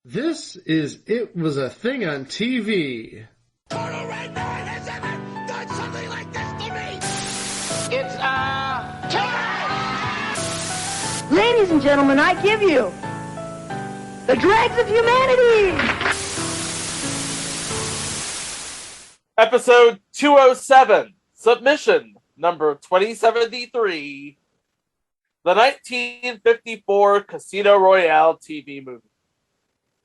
This is It Was a Thing on TV. Total Red Man has ever done something like this to me! It's, Ladies and gentlemen, I give you the dregs of humanity! Episode 207, submission number 2073, the 1954 Casino Royale TV movie.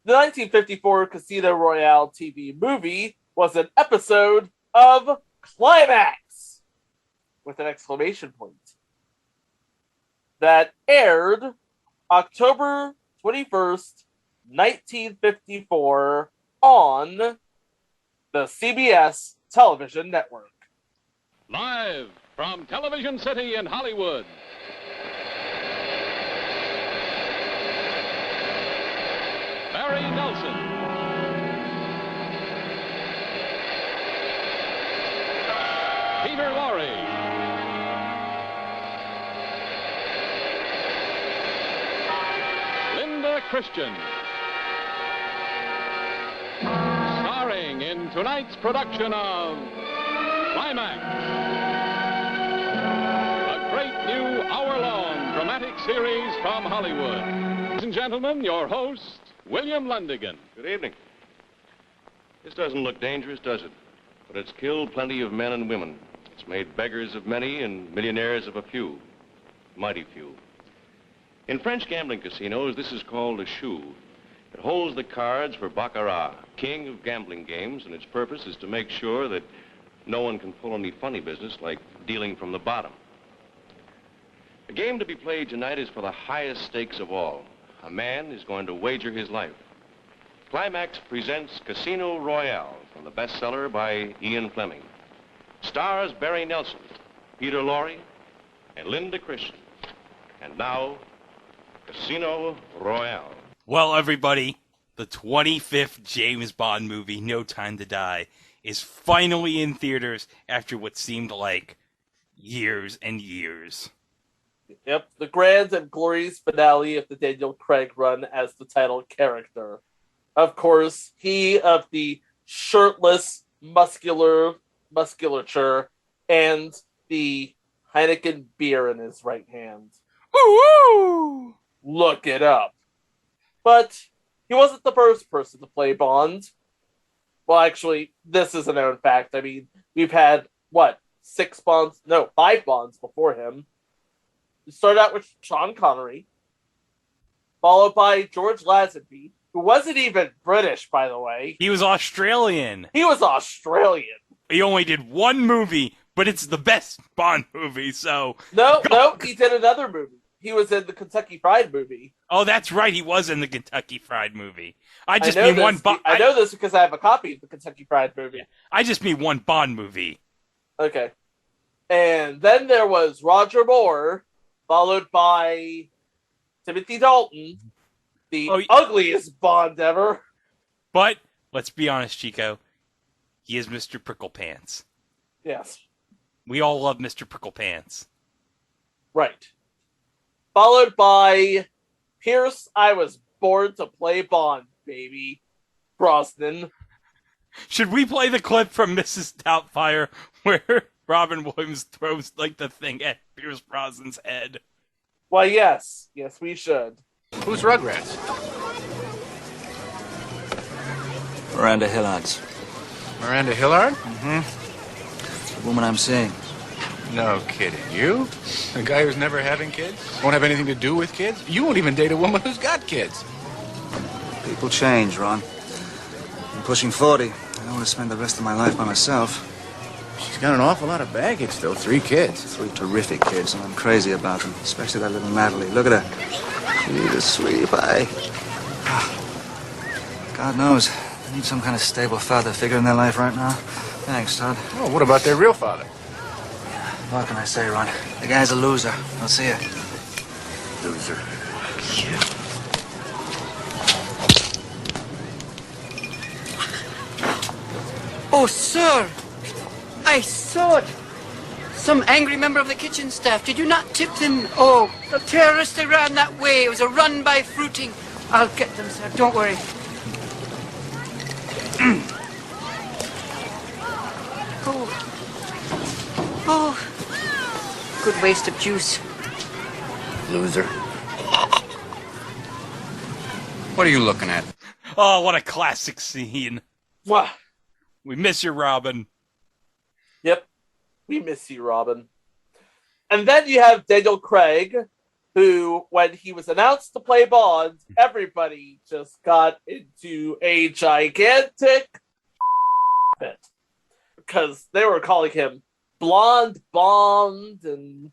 The 1954 Casino Royale TV movie was an episode of Climax, with an exclamation point, that aired October 21st, 1954 on the CBS television network. Live from Television City in Hollywood. Barry Nelson. Peter Lorre. Linda Christian. Starring in tonight's production of Climax, a great new hour-long dramatic series from Hollywood. Ladies and gentlemen, your host, William Lundigan. Good evening. This doesn't look dangerous, does it? But it's killed plenty of men and women. It's made beggars of many and millionaires of a few. Mighty few. In French gambling casinos, this is called a shoe. It holds the cards for baccarat, king of gambling games, and its purpose is to make sure that no one can pull any funny business like dealing from the bottom. The game to be played tonight is for the highest stakes of all. A man is going to wager his life. Climax presents Casino Royale from the bestseller by Ian Fleming. Stars Barry Nelson, Peter Lorre, and Linda Christian. And now, Casino Royale. Well, everybody, the 25th James Bond movie, No Time to Die, is finally in theaters after what seemed like years and years. Yep, the grand and glorious finale of the Daniel Craig run as the title character. Of course, he of the shirtless musculature and the Heineken beer in his right hand. Woo-woo! Look it up. But he wasn't the first person to play Bond. Well, actually, this is a known fact. I mean, we've had, 5 Bonds before him. We started out with Sean Connery, followed by George Lazenby, who wasn't even British, by the way. He was Australian. He He only did one movie, but it's the best Bond movie, so... No, he did another movie. He was in the Kentucky Fried movie. Oh, that's right, he was in the Kentucky Fried movie. I know this because I have a copy of the Kentucky Fried movie. I just mean one Bond movie. Okay. And then there was Roger Moore, followed by Timothy Dalton, the ugliest Bond ever. But, let's be honest, Chico, he is Mr. Pricklepants. Yes. We all love Mr. Pricklepants. Right. Followed by Pierce, I was born to play Bond, baby. Brosnan. Should we play the clip from Mrs. Doubtfire where Robin Williams throws, the thing at Pierce Brosnan's head? Why, yes. Yes, we should. Who's Rugrats? Miranda Hillard's. Miranda Hillard? Mm-hmm. The woman I'm seeing. No kidding. You? A guy who's never having kids? Won't have anything to do with kids? You won't even date a woman who's got kids. People change, Ron. I'm pushing 40. I don't want to spend the rest of my life by myself. She's got an awful lot of baggage, though. 3 kids. 3 terrific kids, and I'm crazy about them. Especially that little Natalie. Look at her. She's a sweetie pie. God knows. They need some kind of stable father figure in their life right now. Thanks, Todd. Oh, what about their real father? What can I say, Ron? The guy's a loser. I'll see you. Loser. Yeah. Oh, sir. I saw it. Some angry member of the kitchen staff. Did you not tip them? Oh, the terrorists, they ran that way. It was a run by fruiting. I'll get them, sir. Don't worry. Oh. Good waste of juice. Loser. What are you looking at? Oh, what a classic scene. Mwah. We miss you, Robin. Yep. We miss you, Robin. And then you have Daniel Craig, who, when he was announced to play Bond, everybody just got into a gigantic fit. Because they were calling him Blonde Bond, and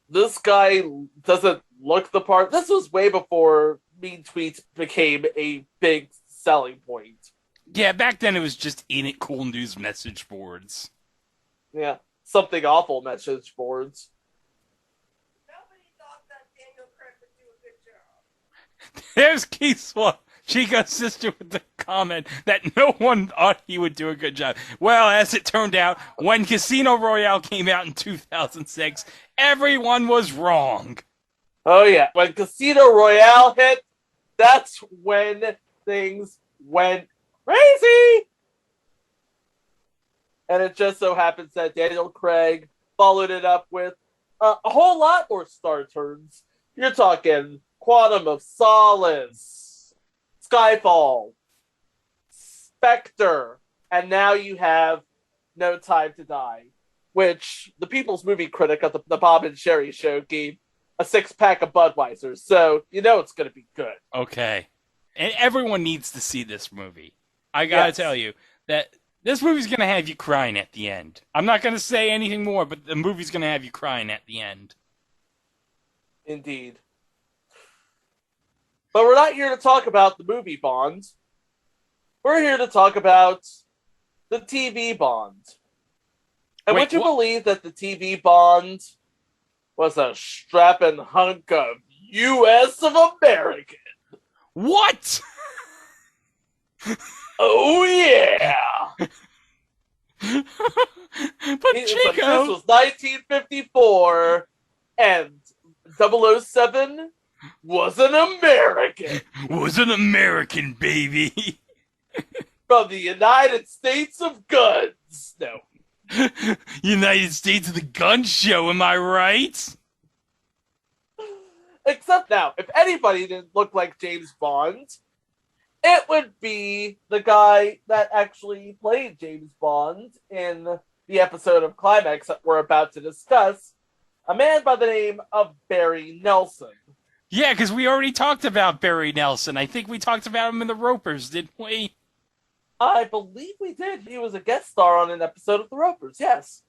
this guy doesn't look the part. This was way before mean tweets became a big selling point. Yeah, back then it was just Ain't It Cool News message boards. Yeah, something awful message boards. Nobody thought that Daniel Craig would do a good job. There's Keith's Chico's sister with the comment that no one thought he would do a good job. Well, as it turned out, when Casino Royale came out in 2006, everyone was wrong. Oh yeah, when Casino Royale hit, that's when things went crazy. And it just so happens that Daniel Craig followed it up with a whole lot more star turns. You're talking Quantum of Solace, Skyfall, Spectre, and now you have No Time to Die, which the People's Movie Critic at the Bob and Sherry show gave a 6-pack of Budweiser, so you know it's going to be good. Okay. And everyone needs to see this movie. I gotta tell you that this movie's gonna have you crying at the end. I'm not gonna say anything more, but the movie's gonna have you crying at the end. Indeed. But we're not here to talk about the movie Bond. We're here to talk about the TV Bond. And would you believe that the TV Bond was a strapping hunk of U.S. of American? What? Oh, yeah! But Chico... This was 1954, and 007 was an American. Was an American, baby. From the United States of Guns. No. United States of the Gun Show, am I right? Except now, if anybody didn't look like James Bond, it would be the guy that actually played James Bond in the episode of Climax that we're about to discuss, a man by the name of Barry Nelson. Yeah, because we already talked about Barry Nelson. I think we talked about him in The Ropers, didn't we? I believe we did. He was a guest star on an episode of The Ropers, yes.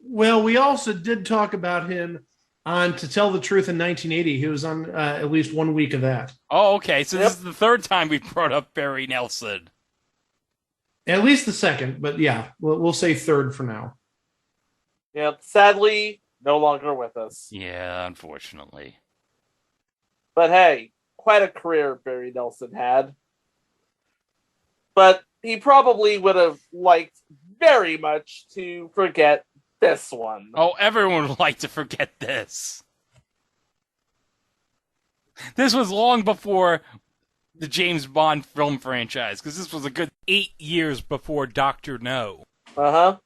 Well, we also did talk about him on To Tell the Truth in 1980. He was on at least 1 week of that. Oh, okay. So This is the third time we brought up Barry Nelson. At least the second, but yeah, we'll say third for now. Yeah, sadly, no longer with us. Yeah, unfortunately. But hey, quite a career Barry Nelson had. But he probably would have liked very much to forget this one. Oh, everyone would like to forget this. This was long before the James Bond film franchise, because this was a good 8 years before Dr. No. Uh-huh.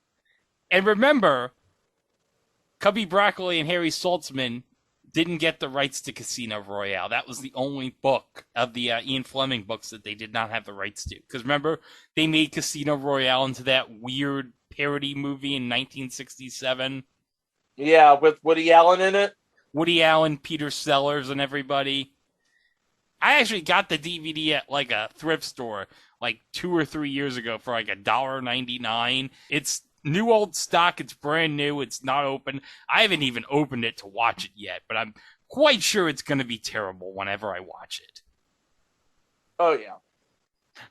And remember, Cubby Broccoli and Harry Saltzman didn't get the rights to Casino Royale. That was the only book of the Ian Fleming books that they did not have the rights to. Because remember, they made Casino Royale into that weird parody movie in 1967. Yeah, with Woody Allen in it. Woody Allen, Peter Sellers, and everybody. I actually got the DVD at like a thrift store like 2 or 3 years ago for like $1.99. It's new old stock. It's brand new. It's not open. I haven't even opened it to watch it yet, but I'm quite sure it's going to be terrible whenever I watch it. Oh, yeah.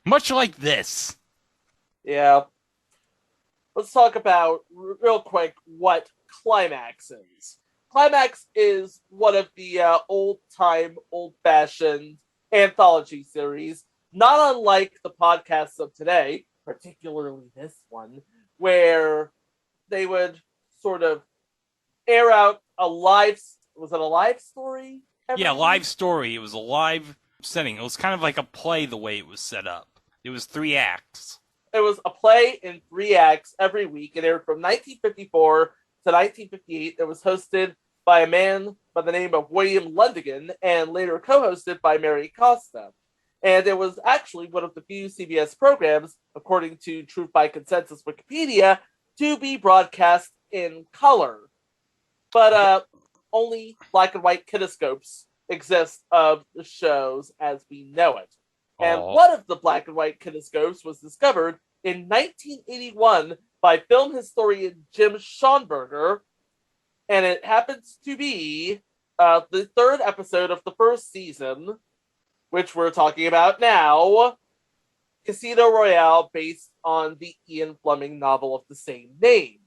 Much like this. Yeah. Let's talk about, real quick, what Climax is. Climax is one of the old-time, old-fashioned anthology series, not unlike the podcasts of today, particularly this one, where they would sort of air out a live... Was it a live story? Yeah, live story. It was a live setting. It was kind of like a play the way it was set up. It was 3 acts. It was a play in 3 acts every week. It aired from 1954 to 1958. It was hosted by a man by the name of William Lundigan and later co-hosted by Mary Costa. And it was actually one of the few CBS programs, according to Truth by Consensus Wikipedia, to be broadcast in color. But only black and white kinescopes exist of the shows as we know it. And one of the black and white kinescopes was discovered in 1981 by film historian Jim Schonberger, and it happens to be the 3rd episode of the 1st season, which we're talking about now, Casino Royale, based on the Ian Fleming novel of the same name.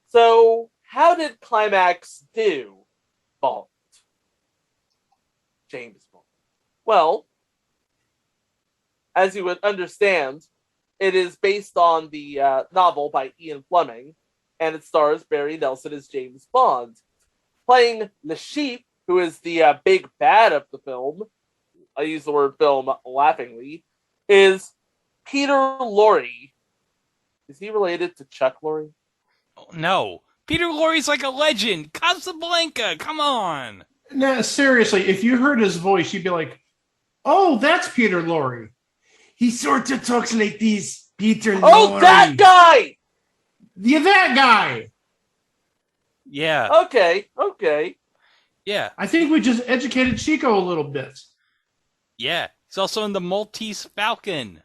So, how did Climax do, Bond? James Bond. Well, as you would understand, it is based on the novel by Ian Fleming, and it stars Barry Nelson as James Bond. Playing Le Sheep, who is the big bad of the film, I use the word film laughingly, is Peter Lorre. Is he related to Chuck Lorre? Oh, no. Peter Lorre's like a legend. Casablanca, come on. No, seriously, if you heard his voice, you'd be like, oh, that's Peter Lorre. He sort of talks like this, Peter Lorre. Oh, that guy! Yeah, that guy. Yeah. Okay. Yeah. I think we just educated Chico a little bit. Yeah. He's also in the Maltese Falcon.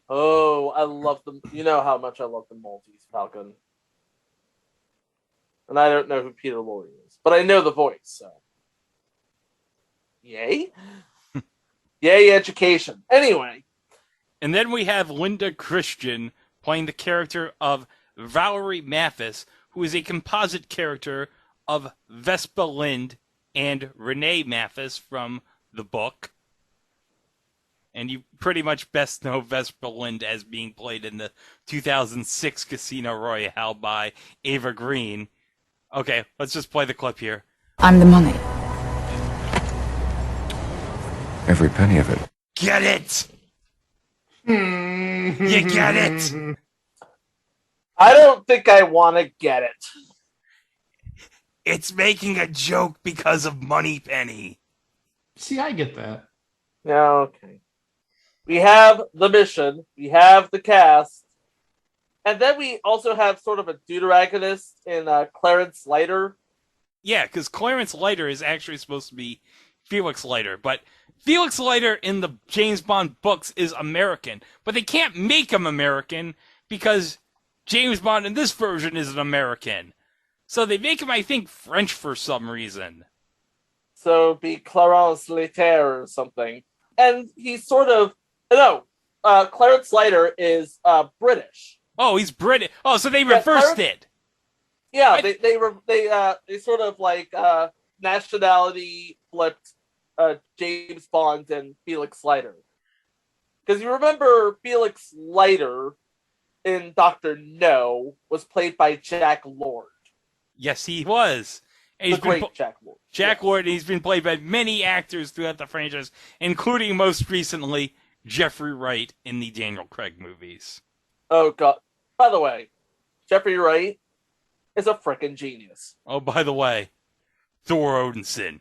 Oh, I love them. You know how much I love the Maltese Falcon. And I don't know who Peter Lorre is, but I know the voice, so. Yay? Yay, education. Anyway. And then we have Linda Christian playing the character of Valerie Mathis, who is a composite character of Vespa Lind and Renee Mathis from the book. And you pretty much best know Vespa Lind as being played in the 2006 Casino Royale by Ava Green. Okay, let's just play the clip here. I'm the money. Every penny of it. Get it? You get it? I don't think I want to get it. It's making a joke because of Moneypenny. See, I get that. Yeah, okay. We have the mission, we have the cast, and then we also have sort of a deuteragonist in Clarence Leiter. Yeah, because Clarence Leiter is actually supposed to be Felix Leiter, but Felix Leiter in the James Bond books is American, but they can't make him American because James Bond in this version is an American. So they make him, I think, French for some reason. So be Clarence Leiter or something. And he's sort of... No, Clarence Leiter is British. Oh, he's British. Oh, so they reversed it. Yeah, they sort of like nationality flipped James Bond and Felix Leiter. Because you remember Felix Leiter in Dr. No was played by Jack Lord. Yes, he was. And the great Jack Lord. Jack Lord, and he's been played by many actors throughout the franchise, including most recently Jeffrey Wright in the Daniel Craig movies. Oh, God. By the way, Jeffrey Wright is a frickin' genius. Oh, by the way, Thor Odinson,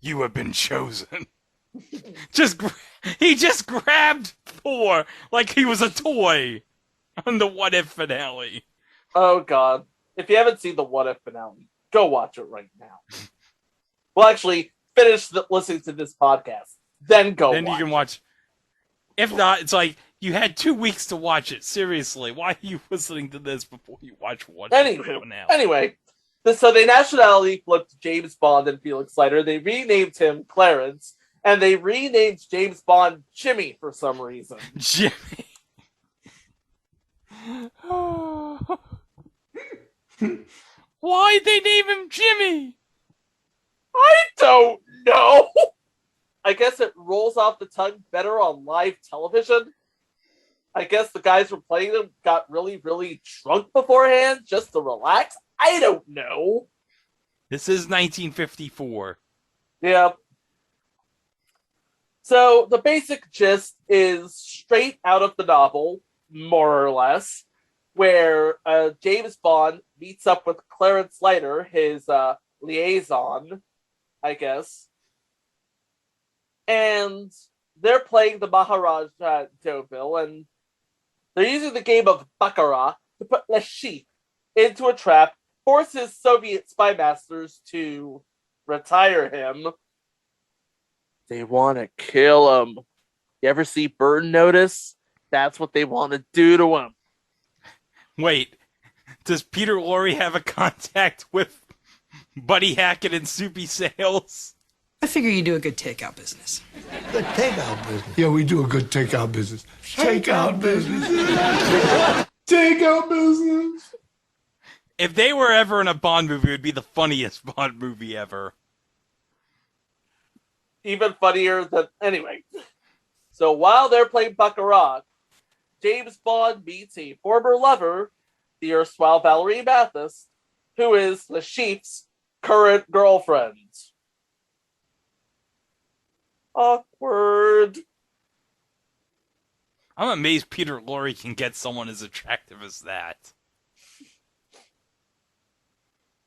you have been chosen. He just grabbed Thor like he was a toy on the What If finale. Oh, God. If you haven't seen the What If finale, go watch it right now. Well, actually, finish listening to this podcast. Then go Then you can watch. If not, it's like, you had 2 weeks to watch it. Seriously, why are you listening to this before you watch What If finale? Anyway, so they nationality flipped James Bond and Felix Leiter. They renamed him Clarence, and they renamed James Bond Jimmy for some reason. Jimmy. Why'd they name him Jimmy? I don't know. I guess it rolls off the tongue better on live television. I guess the guys who were playing them got really, really drunk beforehand just to relax. I don't know. This is 1954. Yeah. So the basic gist is straight out of the novel, more or less, where James Bond meets up with Clarence Leiter, his liaison, I guess, and they're playing the Maharaja Deauville, and they're using the game of Baccarat to put Le Chiffre into a trap, force his Soviet spy masters to retire him. They want to kill him. You ever see Burn Notice? That's what they want to do to him. Wait, does Peter Lorre have a contact with Buddy Hackett and Soupy Sales? I figure you do a good takeout business. Good takeout business. Yeah, we do a good takeout business. Takeout business. Takeout business. If they were ever in a Bond movie, it would be the funniest Bond movie ever. Even funnier than... Anyway. So while they're playing Baccarat, James Bond meets a former lover, the erstwhile Valerie Mathis, who is Le Chiffre's current girlfriend. Awkward. I'm amazed Peter Lorre can get someone as attractive as that.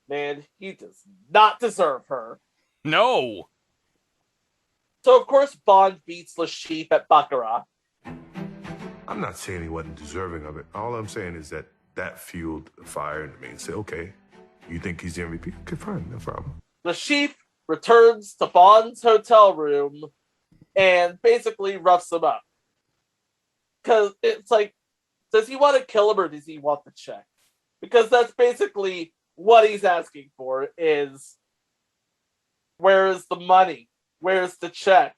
Man, he does not deserve her. No! So, of course, Bond beats Le Chiffre at Baccarat. I'm not saying he wasn't deserving of it. All I'm saying is that fueled the fire in me and say, okay, you think he's the MVP? Okay, fine, no problem. Le Chiffre returns to Bond's hotel room and basically roughs him up. Because it's like, does he want to kill him or does he want the check? Because that's basically what he's asking for is, where is the money? Where's the check?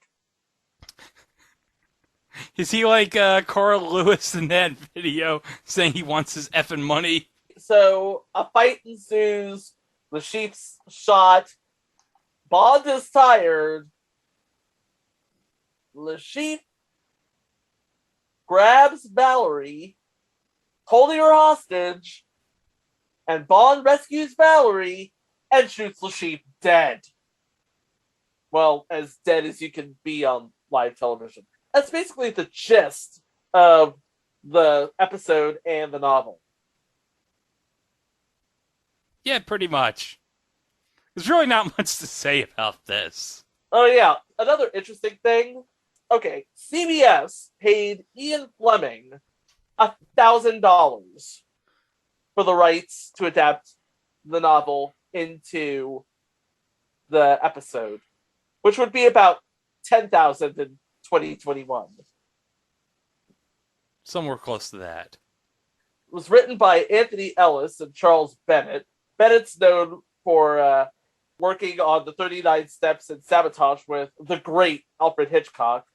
Is he like Carl Lewis in that video saying he wants his effing money? So a fight ensues. Le Chiffre's shot. Bond is tired. Le Chiffre grabs Valerie, holding her hostage, and Bond rescues Valerie and shoots Le Chiffre dead. Well, as dead as you can be on live television. That's basically the gist of the episode and the novel. Yeah, pretty much. There's really not much to say about this. Oh yeah, another interesting thing. Okay, CBS paid Ian Fleming $1,000 for the rights to adapt the novel into the episode, which would be about $10,000 in 2021. Somewhere close to that. It was written by Anthony Ellis and Charles Bennett. Bennett's known for working on the 39 Steps and Sabotage with the great Alfred Hitchcock.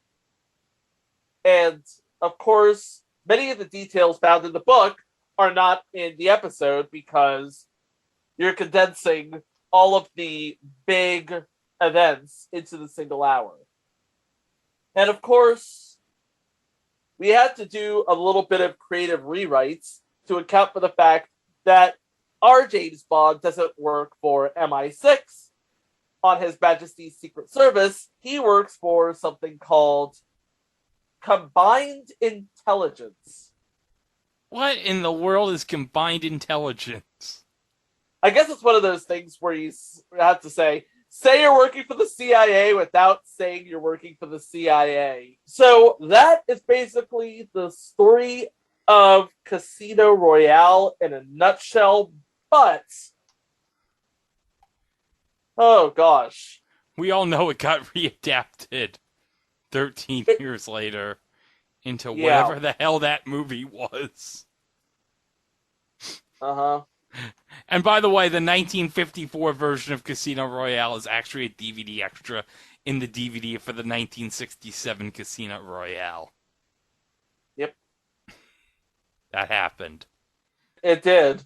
And, of course, many of the details found in the book are not in the episode because you're condensing all of the big events into the single hour. And, of course, we had to do a little bit of creative rewrites to account for the fact that our James Bond doesn't work for MI6 on His Majesty's Secret Service. He works for something called Combined Intelligence. What in the world is combined intelligence? I guess it's one of those things where you have to say you're working for the CIA without saying you're working for the CIA. So that is basically the story of Casino Royale in a nutshell, but oh gosh. We all know it got readapted 13 years later into whatever the hell that movie was. Uh-huh. And by the way, the 1954 version of Casino Royale is actually a DVD extra in the DVD for the 1967 Casino Royale. Yep. That happened. It did.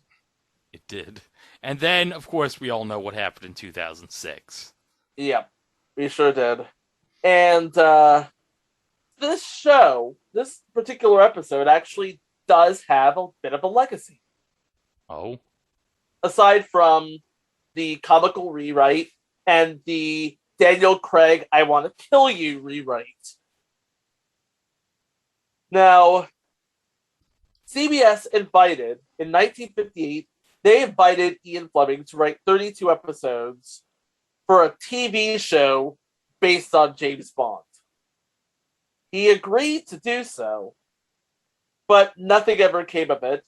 It did. And then, of course, we all know what happened in 2006. Yep. We sure did. And this particular episode actually does have a bit of a legacy. Oh? Aside from the comical rewrite and the Daniel Craig I Want to Kill You rewrite. Now, CBS invited, in 1958, they invited Ian Fleming to write 32 episodes for a TV show based on James Bond. He agreed to do so, but nothing ever came of it.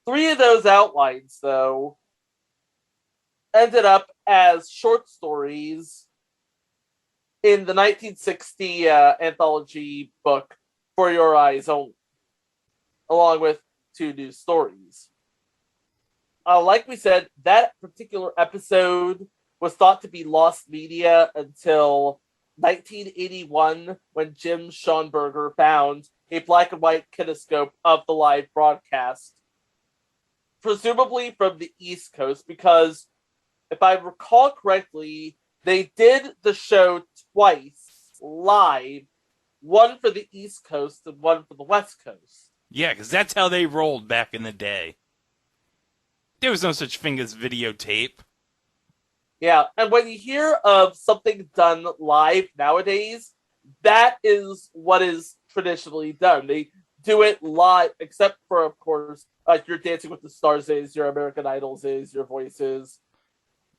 3 of those outlines, though, ended up as short stories in the 1960 anthology book For Your Eyes Only, along with 2 new stories. Like we said, that particular episode was thought to be lost media until 1981, when Jim Schoenberger found a black and white kinescope of the live broadcast, presumably from the East Coast, because if I recall correctly, they did the show twice live, one for the East Coast and one for the West Coast. Yeah, because that's how they rolled back in the day. There was no such thing as videotape. Yeah, and when you hear of something done live nowadays, that is what is traditionally done. They do it live, except for, of course, your Dancing with the Stars is, your American Idols is, your Voices.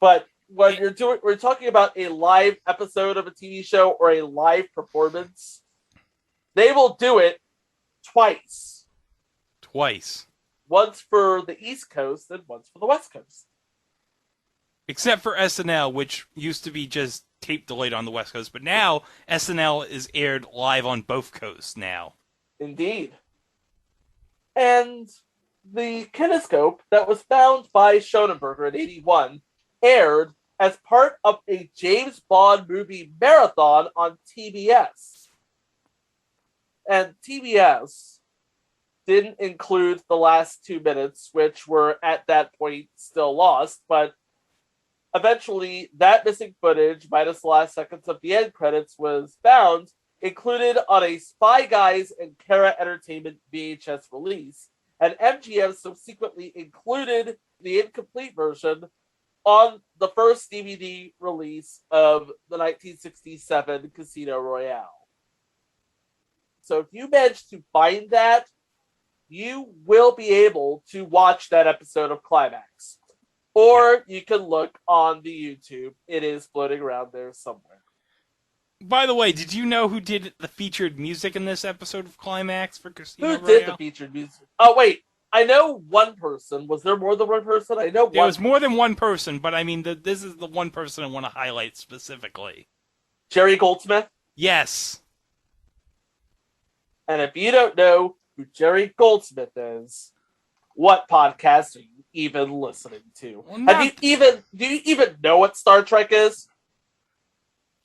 But when we're talking about a live episode of a TV show or a live performance, they will do it twice. Once for the East Coast and once for the West Coast. Except for SNL, which used to be just tape delayed on the West Coast, but now SNL is aired live on both coasts now. Indeed. And the kinescope that was found by Schoenberger in 1981 aired as part of a James Bond movie marathon on TBS. And TBS didn't include the last 2 minutes, which were at that point still lost, but eventually that missing footage, minus the last seconds of the end credits, was found, included on a Spy Guys and Kara Entertainment VHS release, and MGM subsequently included the incomplete version on the first DVD release of the 1967 Casino Royale. So if you manage to find that, you will be able to watch that episode of Climax. Or you can look on the YouTube. It is floating around there somewhere. By the way, did you know who did the featured music in this episode of Climax for Casino Royale? Who did the featured music? Oh, wait. I know one person. Was there more than one person? I know one. There was more than one person, but I mean, this is the one person I want to highlight specifically. Jerry Goldsmith? Yes. And if you don't know who Jerry Goldsmith is, what podcast are you even listening to? Well, do you even know what Star Trek is?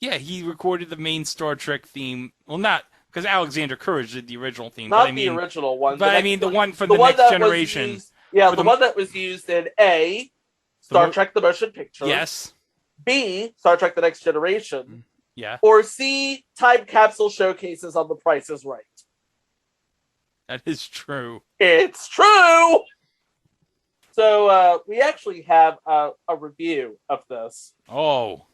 Yeah, he recorded the main Star Trek theme. Well, not because Alexander Courage did the original theme. Not the original one. But I mean the one for the Next Generation. The one that was used in A, Star Trek the Motion Picture. Yes. B, Star Trek the Next Generation. Yeah. Or C, Time Capsule Showcases on The Price is Right. That is true. It's true! So we actually have a review of this. Oh.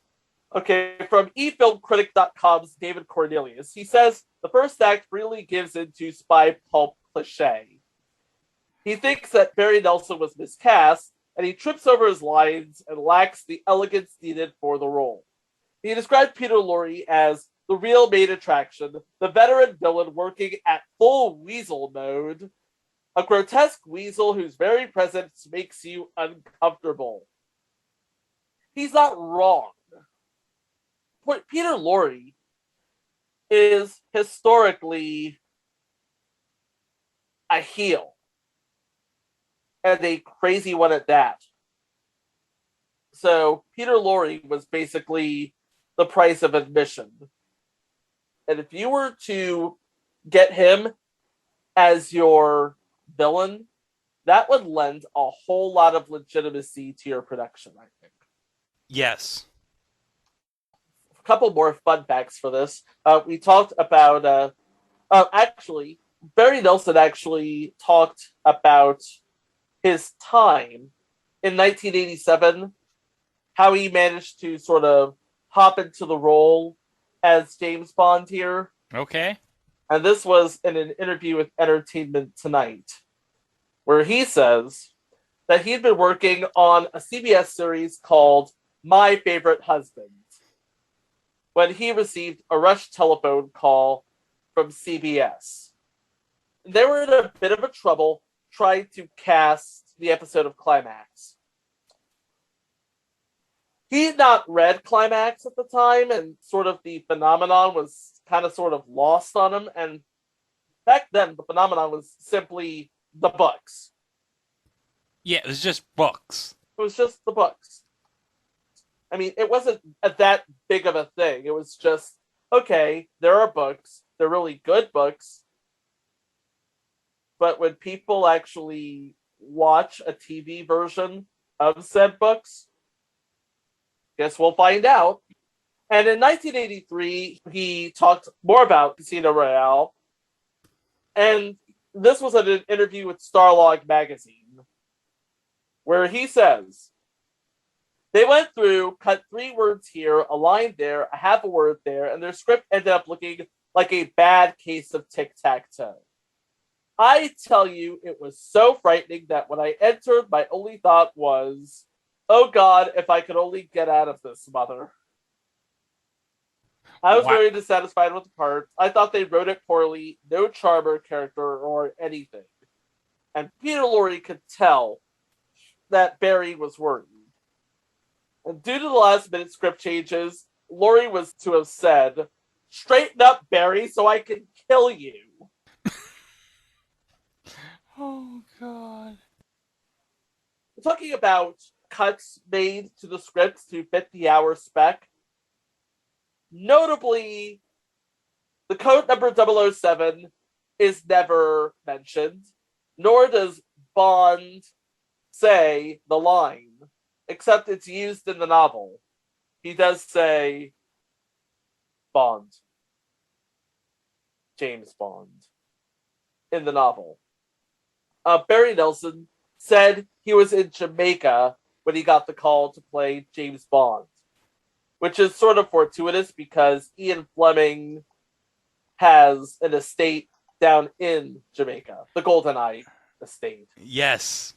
Okay, from eFilmCritic.com's David Cornelius. He says, the first act really gives into spy pulp cliche. He thinks that Barry Nelson was miscast, and he trips over his lines and lacks the elegance needed for the role. He described Peter Lorre as the real main attraction, the veteran villain working at full weasel mode, a grotesque weasel whose very presence makes you uncomfortable. He's not wrong. Peter Lorre is historically a heel, and a crazy one at that. So Peter Lorre was basically the price of admission. And if you were to get him as your villain, that would lend a whole lot of legitimacy to your production, I think. Yes. A couple more fun facts for this. We talked about... actually, Barry Nelson actually talked about his time in 1987, how he managed to sort of hop into the role as James Bond here. Okay. And this was in an interview with Entertainment Tonight, where he says that he'd been working on a CBS series called My Favorite Husband when he received a rush telephone call from CBS. They were in a bit of a trouble trying to cast the episode of Climax. He had not read Climax at the time, and sort of the phenomenon was kind of sort of lost on him. And back then, the phenomenon was simply the books. Yeah, it was just books. It was just the books. I mean, it wasn't that big of a thing. It was just, okay, there are books. They're really good books. But when people actually watch a TV version of said books, guess we'll find out. And in 1983, he talked more about Casino Royale. And this was an interview with Starlog magazine, where he says, they went through, cut 3 words here, a line there, a half a word there, and their script ended up looking like a bad case of tic-tac-toe. I tell you, it was so frightening that when I entered, my only thought was, oh God, if I could only get out of this, mother. I was very dissatisfied with the part. I thought they wrote it poorly, no charm or character or anything. And Peter Lorre could tell that Barry was worried. And due to the last-minute script changes, Lorre was to have said, straighten up, Barry, so I can kill you. Oh, God. We're talking about cuts made to the scripts to fit the hour spec. Notably, the code number 007 is never mentioned, nor does Bond say the line, except it's used in the novel. He does say Bond. James Bond. In the novel. Barry Nelson said he was in Jamaica when he got the call to play James Bond, which is sort of fortuitous because Ian Fleming has an estate down in Jamaica, the GoldenEye estate. Yes.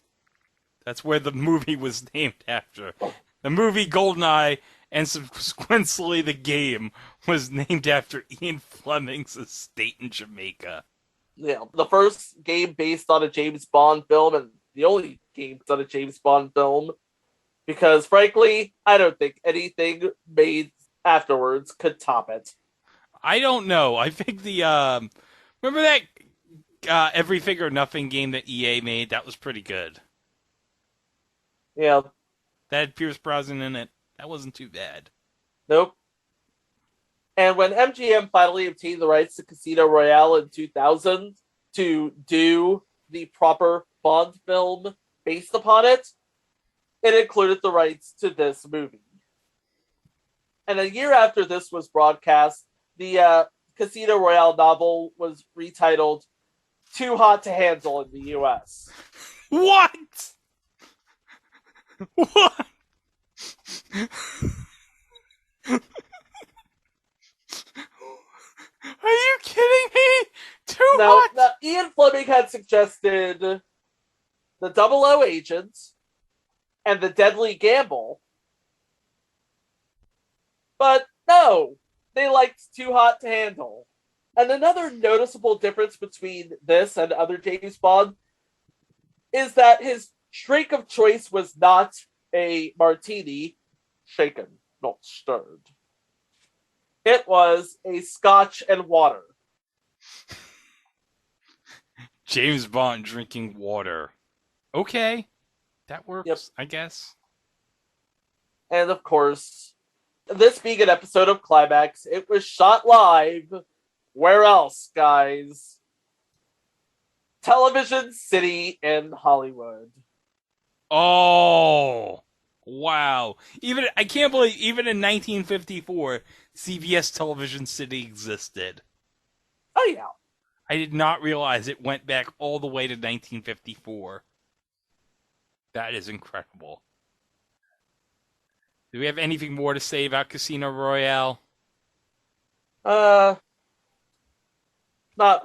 That's where the movie was named after. The movie GoldenEye and subsequently the game was named after Ian Fleming's estate in Jamaica. Yeah, the first game based on a James Bond film and the only game based on a James Bond film, because frankly, I don't think anything made afterwards could top it. I don't know. I think the remember that Every Figure Nothing game that EA made? That was pretty good. Yeah. That had Pierce Brosnan in it. That wasn't too bad. Nope. And when MGM finally obtained the rights to Casino Royale in 2000 to do the proper Bond film based upon it, it included the rights to this movie. And a year after this was broadcast, the Casino Royale novel was retitled Too Hot to Handle in the U.S. What? What? Are you kidding me? Too hot? Now, Ian Fleming had suggested the 00 Agent and the Deadly Gamble, but no, they liked Too Hot to Handle. And another noticeable difference between this and other James Bond is that his drink of choice was not a martini, shaken, not stirred. It was a scotch and water. James Bond drinking water. Okay. That works, Yep. I guess. And of course, this being an episode of Climax, it was shot live. Where else, guys? Television City in Hollywood. Oh, wow. I can't believe, even in 1954, CBS Television City existed. Oh, yeah. I did not realize it went back all the way to 1954. That is incredible. Do we have anything more to say about Casino Royale? Not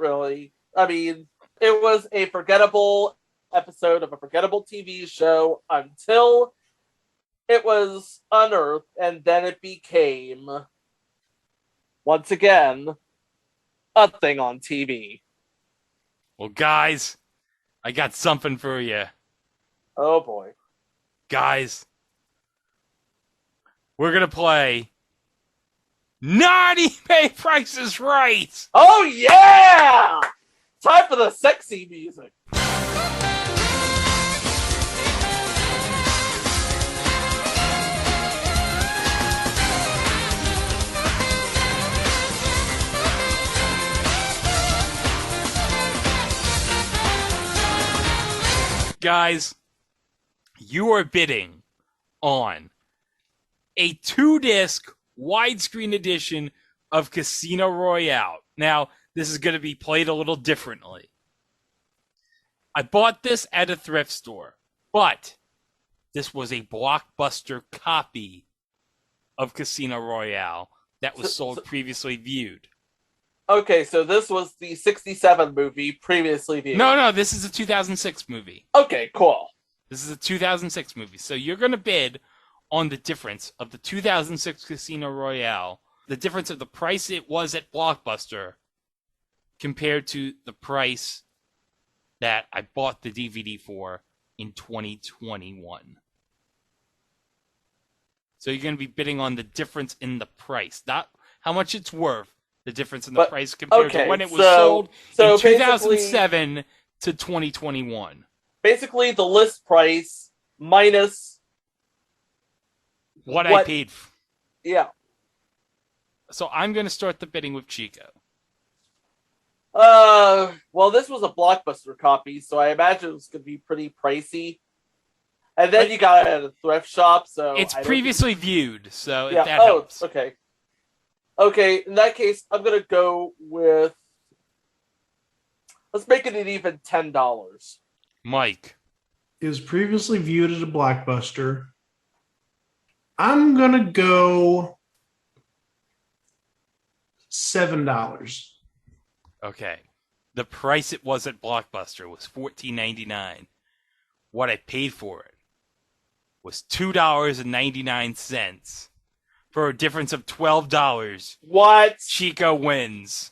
really. I mean, it was a forgettable episode of a forgettable TV show until it was unearthed, and then it became, once again, a thing on TV. Well, guys, I got something for you. Oh, boy. Guys, we're going to play Not eBay Price is Right! Oh, yeah! Time for the sexy music. Guys, you are bidding on a 2-disc widescreen edition of Casino Royale. Now, this is going to be played a little differently. I bought this at a thrift store, but this was a Blockbuster copy of Casino Royale that was sold previously viewed. Okay, so this was the 67 movie previously viewed. No, this is a 2006 movie. Okay, cool. This is a 2006 movie. So you're going to bid on the difference of the 2006 Casino Royale, the difference of the price it was at Blockbuster compared to the price that I bought the DVD for in 2021. So you're going to be bidding on the difference in the price, not how much it's worth, the difference in the price compared to when it was sold in 2007 to 2021. Basically, the list price minus what I paid. Yeah. So I'm going to start the bidding with Chico. Well, this was a Blockbuster copy, so I imagine it was going to be pretty pricey. And then you got it at a thrift shop, so... It's previously viewed, so yeah. if that helps. Okay. Okay, in that case, I'm going to go with... Let's make it an even $10. Mike. It was previously viewed as a Blockbuster. I'm going to go $7. Okay. The price it was at Blockbuster was $14.99. What I paid for it was $2.99 for a difference of $12. What? Chico wins.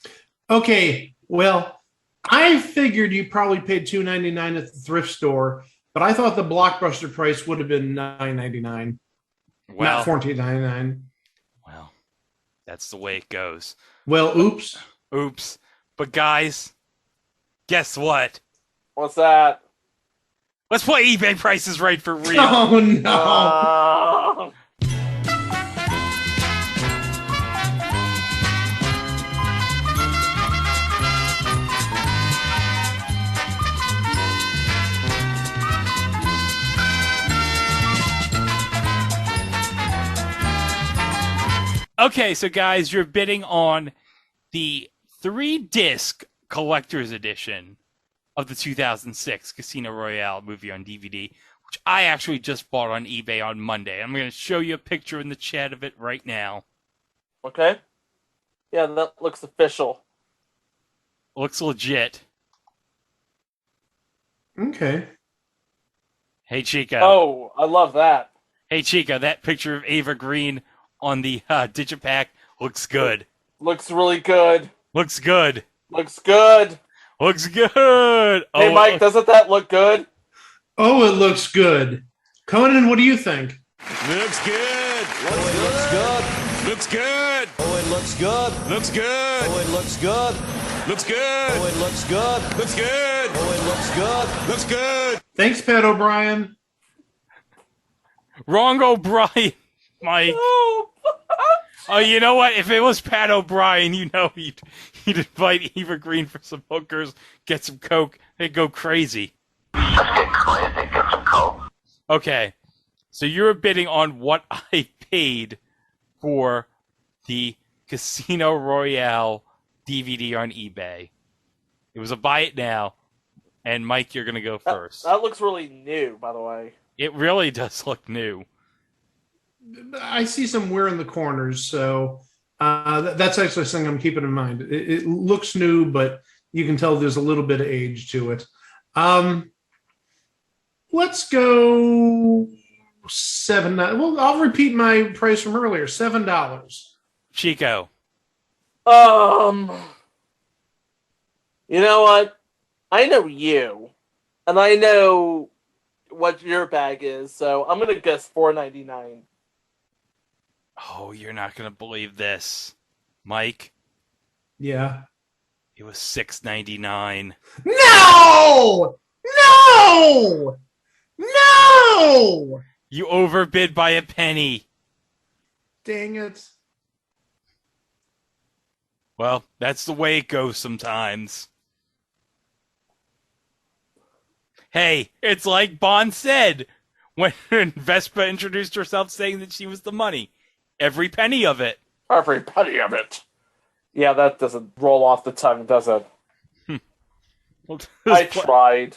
Okay, well, I figured you probably paid $2.99 at the thrift store, but I thought the Blockbuster price would have been $9.99, not $14.99. Well, that's the way it goes. Well, oops. Oops. But guys, guess what? What's that? Let's play eBay Prices Right for real. Oh, no. Okay, so guys, you're bidding on the 3-disc collector's edition of the 2006 Casino Royale movie on DVD, which I actually just bought on eBay on Monday. I'm going to show you a picture in the chat of it right now. Okay. Yeah, that looks official. Looks legit. Okay. Hey, Chico. Oh, I love that. Hey, Chico, that picture of Ava Green on the Digipack looks good. Looks really good. Looks good. Looks good. Looks good. Hey, Mike, doesn't that look good? Oh, it looks good. Conan, what do you think? Looks good. Looks good. Looks good. Oh, it looks good. Looks good. Oh, it looks good. Looks good. Oh, it looks good. Looks good. Oh, it looks good. Looks good. Thanks, Pat O'Brien. Wrong O'Brien, Mike. Oh, you know what? If it was Pat O'Brien, you know he'd invite Eva Green for some hookers, get some coke, they'd go crazy. Let's get crazy, get some coke. Okay, so you're bidding on what I paid for the Casino Royale DVD on eBay. It was a buy it now, and Mike, you're gonna go first. That looks really new, by the way. It really does look new. I see some wear in the corners, so that's actually something I'm keeping in mind. It looks new, but you can tell there's a little bit of age to it. Let's go $7. Well, I'll repeat my price from earlier: $7. Chico. You know what? I know you, and I know what your bag is, so I'm gonna guess $4.99. Oh, you're not gonna believe this, Mike. Yeah. It was $6.99. No! No! No! You overbid by a penny. Dang it. Well, that's the way it goes sometimes. Hey, it's like Bond said when Vespa introduced herself saying that she was the money. Every penny of it. Every penny of it. Yeah, that doesn't roll off the tongue, does it? Well, I tried.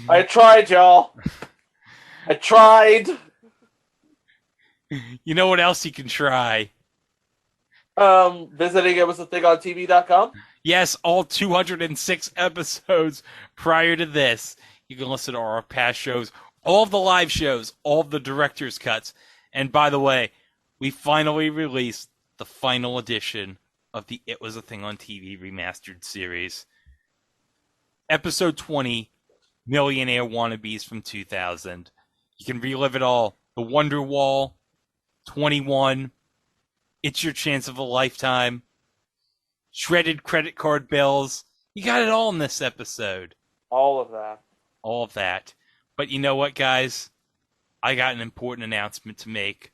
I tried, y'all. I tried. You know what else you can try? Visiting itwasathingontv.com? Yes, all 206 episodes prior to this. You can listen to our past shows, all of the live shows, all of the director's cuts. And by the way, we finally released the final edition of the It Was a Thing on TV remastered series. Episode 20, Millionaire Wannabes from 2000. You can relive it all. The Wonder Wall, 21, It's Your Chance of a Lifetime, shredded credit card bills. You got it all in this episode. All of that. All of that. But you know what, guys? I got an important announcement to make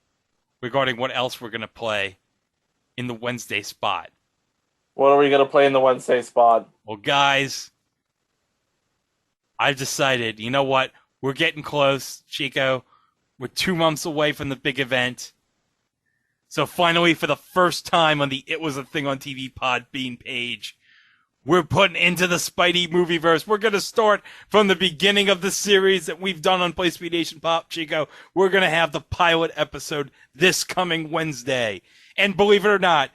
regarding what else we're going to play in the Wednesday spot. What are we going to play in the Wednesday spot? Well, guys, I've decided, you know what? We're getting close, Chico. We're 2 months away from the big event. So finally, for the first time on the It Was a Thing on TV Podbean page, we're putting into the Spidey movieverse. We're going to start from the beginning of the series that we've done on Play Speed Nation Pop, Chico. We're going to have the pilot episode this coming Wednesday. And believe it or not,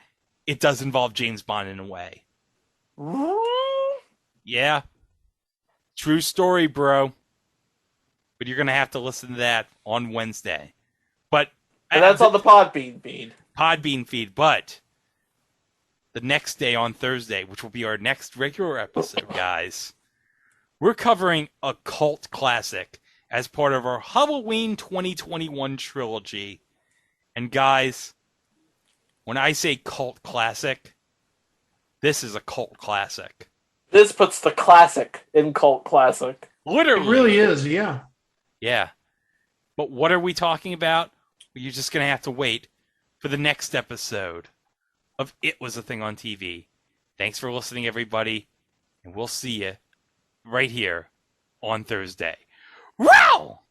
it does involve James Bond in a way. Yeah. True story, bro. But you're going to have to listen to that on Wednesday. But and that's on the Podbean feed. Podbean feed, but the next day on Thursday, which will be our next regular episode, guys, we're covering a cult classic as part of our Halloween 2021 trilogy. And guys, when I say cult classic, this is a cult classic. This puts the classic in cult classic. Literally. It really is, yeah. Yeah. But what are we talking about? You're just going to have to wait for the next episode of It Was a Thing on TV. Thanks for listening, everybody. And we'll see you right here on Thursday. Wow!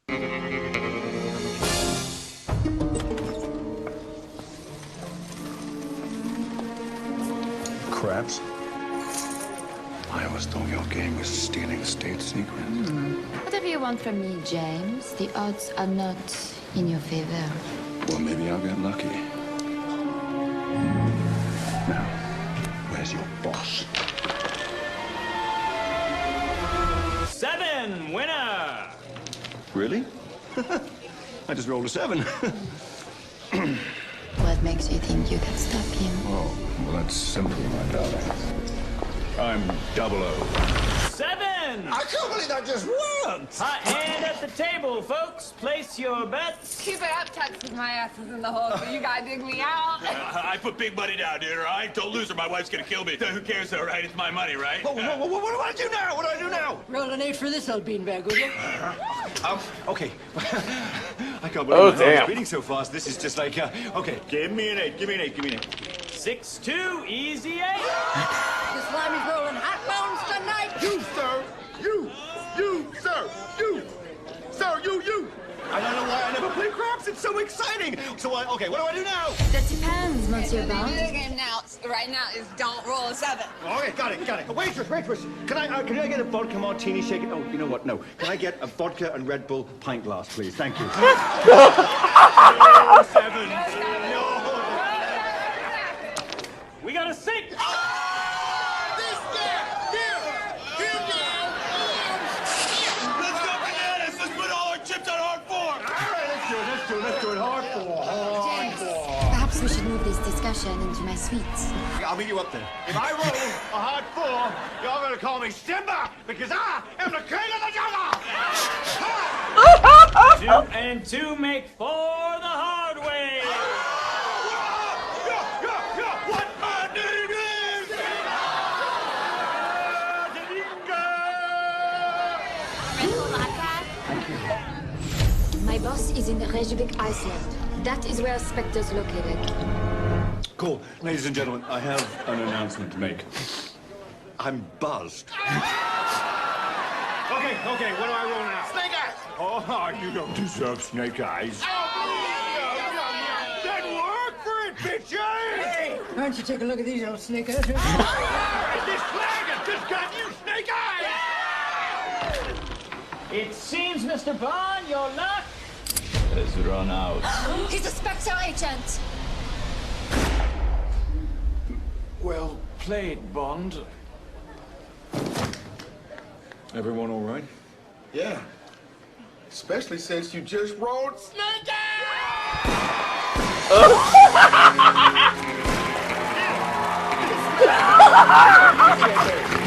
Craps. I always thought your game was stealing state secrets. Whatever you want from me, James, the odds are not in your favor. Well, maybe I'll get lucky. Now, where's your boss? 7, winner! Really? I just rolled a 7. What makes you think you can stop him? Oh, well, that's simple, my darling. I'm 00. 7! I can't believe that just worked! Hot hand at the table, folks. Place your bets. Keep it up, Texas. My ass is in the hole, so you gotta dig me out. I put big money down, dude, all right? Don't lose or my wife's gonna kill me. Who cares, though, right? It's my money, right? What do I do now? What do I do now? Roll an 8 for this old beanbag, will you? Okay. I can't Oh, believe my heart damn. is beating so fast. This is just like, okay, give me an 8, give me an 8, give me an 8. 6-2, easy 8. The Slimey's rolling hot bones tonight. You, sir! You, sir! You! Sir, you! I don't know why I never play crap cops. It's so exciting. So, okay, what do I do now? That depends, Monsieur The name Bond. of the game now, right now, is don't roll a 7. Okay, got it. Waitress. Can I get a vodka martini shaken? Oh, you know what? No. Can I get a vodka and Red Bull pint glass, please? Thank you. No, 7. No. We got a 6. Let's do it hard for. Perhaps we should move this discussion into my suite. I'll meet you up there. If I roll a hard 4, y'all gonna call me Simba because I am the king of the jungle. 2 and 2 make 4 the hard way. What my name is? My boss is in Reykjavik, Iceland. That is where Spectre's located. Cool. Ladies and gentlemen, I have an announcement to make. I'm buzzed. Okay, what do I roll now? Snake eyes! Oh, you don't deserve snake eyes. Then work for it, bitches! Hey, why don't you take a look at these old snake eyes? This flag has just got you snake eyes! It seems, Mr. Bond, your luck has run out. He's a Spectre agent. Well played, Bond. Everyone all right? Yeah. Especially since you just rolled Snake Eyes!